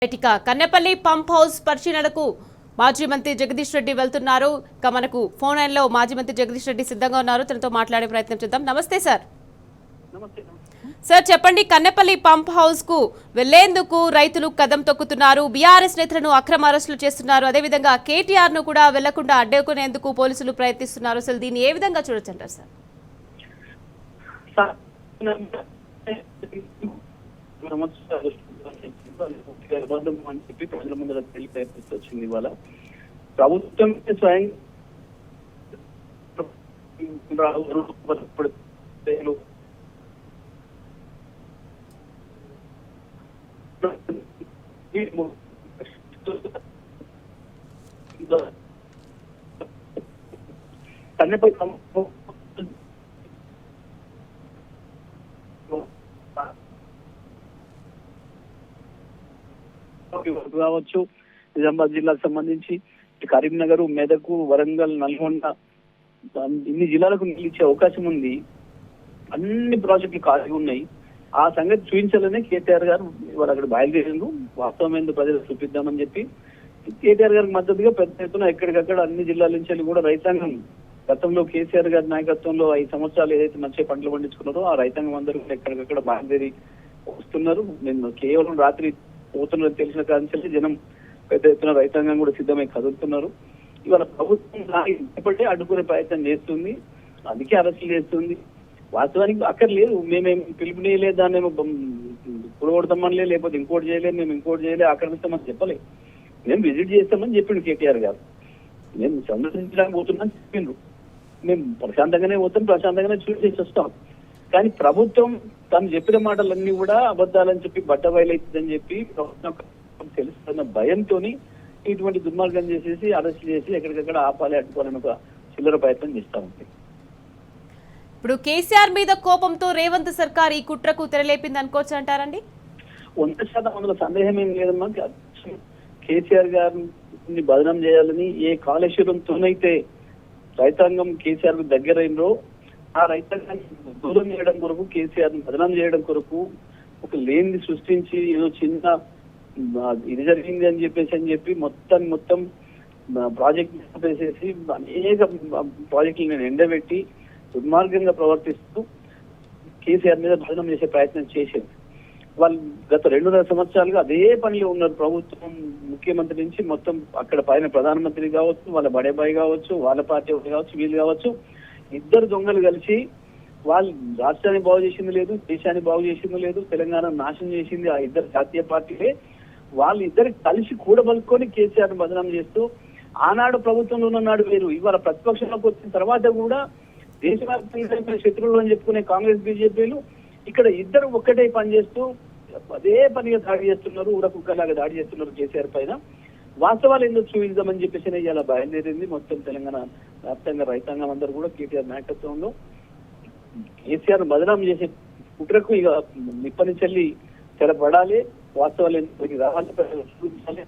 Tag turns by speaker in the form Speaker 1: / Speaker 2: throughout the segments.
Speaker 1: Kannepalli pump house పరిశీలనకు మాజీ మంత్రి జగదీష్ రెడ్డి వెళ్తున్నారు. ఇక మనకు ఫోన్ లైన్ లో మాజీ మంత్రి జగదీష్ రెడ్డి సిద్ధంగా ఉన్నారు. తనతో మాట్లాడే ప్రయత్నం చేద్దాం. నమస్తే సార్. సార్ చెప్పండి, కన్నెపల్లి పంప్ హౌస్ కు వెళ్లేందుకు రైతులు కదం తొక్కుతున్నారు. బీఆర్ఎస్ నేతలను అక్రమ అరెస్టులు చేస్తున్నారు. అదేవిధంగా కేటీఆర్ ను కూడా వెళ్లకుండా అడ్డుకునేందుకు పోలీసులు ప్రయత్నిస్తున్నారు. అసలు దీన్ని ఏ విధంగా చూడొచ్చంటారు సార్?
Speaker 2: అని చెప్పి ప్రజల ముందర తెలియపరిస్థితి వచ్చింది. ఇవాళ ప్రభుత్వం స్వయం కన్నెపై కావచ్చు, నిజామాబాద్ జిల్లాకు సంబంధించి కరీంనగర్, మెదక్, వరంగల్, నల్గొండ ఇన్ని జిల్లాలకు నీళ్ళు ఇచ్చే అవకాశం ఉంది. అన్ని ప్రాజెక్టులు ఖాళీ ఉన్నాయి. ఆ సంగతి చూపించాలనే కేటీఆర్ గారు ఇవాళ అక్కడ బయలుదేరిండు. వాస్తవం ఏందో ప్రజలకు చూపిద్దామని చెప్పి కేటీఆర్ గారికి మద్దతుగా పెద్ద ఎత్తున ఎక్కడికక్కడ అన్ని జిల్లాల నుంచి కూడా రైతాంగం గతంలో కేసీఆర్ గారి నాయకత్వంలో 5 సంవత్సరాలు ఏదైతే మంచి పంటలు పండించుకున్నారో ఆ రైతాంగం అందరూ ఎక్కడికక్కడ బయలుదేరి వస్తున్నారు. నేను కేవలం రాత్రి పోతున్నది తెలిసిన కాంచెల్లి జనం పెద్ద ఎత్తున రైతాంగం కూడా సిద్ధమై కదులుతున్నారు. ఇవాళ ప్రభుత్వం ఇప్పటికే అడ్డుకునే ప్రయత్నం చేస్తుంది, అందుకే అరెస్టులు చేస్తుంది. వాస్తవానికి అక్కడ లేదు, మేమేం పిలుపునియలేదు, దాన్ని మేము కూడగొడతామని లేకపోతే ఇంకోటి చేయలేదు, మేము ఇంకోటి చేయలేదు, ఆక్రమిస్తామని చెప్పలేదు. మేము విజిట్ చేస్తామని చెప్పిండు కేటీఆర్ గారు. మేము సందర్శించడానికి పోతున్నామని చెప్పిండ్రు. మేము ప్రశాంతంగానే పోతాం, ప్రశాంతంగానే చూసి వస్తాం. కానీ ప్రభుత్వం తను చెప్పిన మాటలన్నీ కూడా అబద్ధాలని చెప్పి బట్ట బయలవుతుందని చెప్పి తెలుస్తున్న భయంతో ఇటువంటి దుర్మార్గం చేసేసి అరెస్ట్ చేసి ఎక్కడికక్కడ ఆపాలి, అడ్డుకోవాలని ఒక చిల్లర ప్రయత్నం చేస్తా ఉంది.
Speaker 1: ఇప్పుడు కేసీఆర్ మీద కోపంతో రేవంత్ సర్కార్ ఈ కుట్రకు తెరలేపింది అనుకోవచ్చు అంటారండి?
Speaker 2: 100% అందులో సందేహం ఏం లేదమ్మా. కేసీఆర్ గారిని బదనం చేయాలని ఏ కాళేశ్వరంతోనైతే రైతాంగం కేసీఆర్ కు దగ్గరైనరో ఆ రైతాంగాన్ని దూరం చేయడం కొరకు, కేసీఆర్ ని బదనం చేయడం కొరకు ఒక లేనిది సృష్టించి ఏదో చిన్న ఇది జరిగింది అని చెప్పి మొత్తం ప్రాజెక్ట్ వేసేసి అనేక ప్రాజెక్టులు నేను ఎండబెట్టి దుర్మార్గంగా ప్రవర్తిస్తూ కేసీఆర్ మీద బదనం చేసే ప్రయత్నం చేసేది. వాళ్ళు గత 2.5 సంవత్సరాలుగా అదే పనిలో ఉన్నారు. ప్రభుత్వం ముఖ్యమంత్రి నుంచి మొత్తం అక్కడ పైన ప్రధానమంత్రి కావచ్చు, వాళ్ళ బడేబాయి కావచ్చు, వాళ్ళ పార్టీ కావచ్చు, వీళ్ళు కావచ్చు, ఇద్దరు దొంగలు కలిసి వాళ్ళు రాష్ట్రాన్ని బాగు చేసింది లేదు, దేశాన్ని బాగు చేసింది లేదు, తెలంగాణ నాశనం చేసింది ఆ ఇద్దరు జాతీయ పార్టీలే. వాళ్ళు ఇద్దరు కలిసి కూడబలుకొని కేసీఆర్ ని బదనాం చేస్తూ ఆనాడు ప్రభుత్వంలో ఉన్ననాడు వేరు, ఇవాళ ప్రతిపక్షంలోకి వచ్చిన తర్వాత కూడా దేశవ్యాప్తంగా శత్రువులు అని చెప్పుకునే కాంగ్రెస్, బీజేపీలు ఇక్కడ ఇద్దరు ఒక్కటే పనిచేస్తూ అదే పనిగా దాడి చేస్తున్నారు, ఊరకుక్కలాగా దాడి చేస్తున్నారు కేసీఆర్ పైన. వాస్తవాలు ఎందుకు చూపిద్దామని చెప్పేసి ఇలా బయలుదేరింది. మొత్తం తెలంగాణ వ్యాప్తంగా రైతాంగం అందరూ కూడా కేటీఆర్ నాయకత్వంలో కేసీఆర్ బదనాం చేసే కుట్రకు ఇక నిప్పనిచెల్లి తెరపడాలి, వాస్తవాలు ఎందుకు రావాలి, చూపించాలి.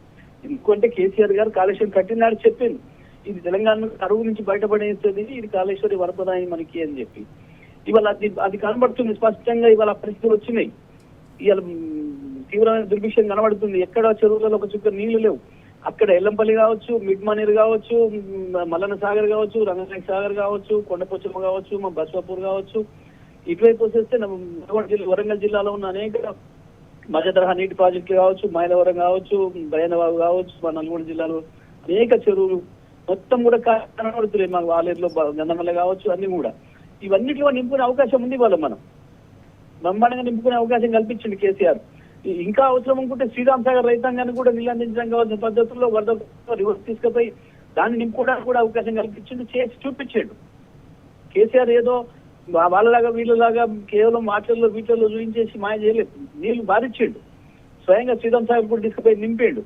Speaker 2: ఎందుకంటే కేసీఆర్ గారు కాళేశ్వరం కట్టినాడు చెప్పింది, ఇది తెలంగాణ కరువు నుంచి బయటపడేస్తుంది, ఇది కాళేశ్వరి వరపదాయి మనకి అని చెప్పి. ఇవాళ అది కనబడుతుంది స్పష్టంగా. ఇవాళ పరిస్థితులు వచ్చినాయి. ఇవాళ తీవ్రమైన దుర్భిక్షం కనబడుతుంది. ఎక్కడ చెరువులలో ఒక చుక్క నీళ్లు లేవు. అక్కడ ఎల్లంపల్లి కావచ్చు, మిడ్మనీర్ కావచ్చు, మల్లన్న సాగర్ కావచ్చు, రంగనాయక సాగర్ కావచ్చు, కొండపోచమ్మ కావచ్చు, మా బస్వాపూర్ కావచ్చు, ఇటువైపు వచ్చేస్తే వరంగల్ జిల్లాలో ఉన్న అనేక మధ్య తరహా నీటి ప్రాజెక్టులు కావచ్చు, మైలవరం కావచ్చు, బయనబాబు కావచ్చు, మా నల్గొండ జిల్లాలో అనేక చెరువులు మొత్తం కూడా కనబడుతున్నాయి. మా వాలేరులో గంధమల్ల కావచ్చు, అన్ని కూడా ఇవన్నిటిలో నింపుకునే అవకాశం ఉంది. వాళ్ళ మనం బ్రహ్మాండంగా నింపుకునే అవకాశం కల్పించింది కేసీఆర్. ఇంకా అవసరం అనుకుంటే శ్రీరామ్ సాగర్ రైతాంగాన్ని కూడా నీళ్ళందించడం కావాల్సిన పద్ధతుల్లో వరద రివర్స్ తీసుకుపోయి దాన్ని నింపుకోవడానికి కూడా అవకాశం కల్పించిండు, చేసి చూపించాడు. కేసీఆర్ ఏదో వాళ్ళలాగా వీళ్ళలాగా కేవలం వాటిల్లో వీటిల్లో చూపించేసి మాయ చేయలేదు. నీళ్లు బారిచ్చాడు, స్వయంగా శ్రీరామ్ సాగర్ కూడా తీసుకుపోయి నింపాడు.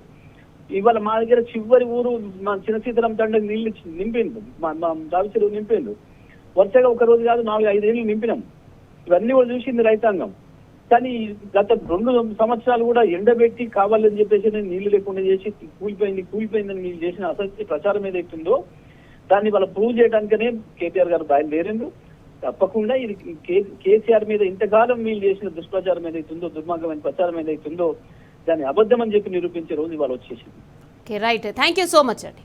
Speaker 2: ఇవాళ మా దగ్గర చివరి ఊరు మా చిన్న సీతారాం తండ్రికి నీళ్లు నింపిండు, మా దావి చెరువు నింపిండు. వరుసగా ఒక రోజు కాదు 4-5 ఏళ్ళు నింపినాం. ఇవన్నీ కూడా చూసింది రైతాంగం. కానీ గత 2 సంవత్సరాలు కూడా ఎండబెట్టి కావాలని చెప్పేసి నీళ్లు లేకుండా చేసి కూలిపోయిందని మీరు చేసిన అసత్య ప్రచారం ఏదైతుందో దాన్ని వాళ్ళ ప్రూవ్ చేయడానికనే కేటీఆర్ గారు బయలుదేరిండు. తప్పకుండా ఇది కేసీఆర్ మీద ఇంతకాలం వీళ్ళు చేసిన దుష్ప్రచారం ఏదైతుందో, దుర్మార్గమైన ప్రచారం ఏదైతుందో దాన్ని అబద్ధం అని చెప్పి నిరూపించే రోజు ఇవాళ వచ్చేసింది.
Speaker 1: Okay right, thank you so much అండి.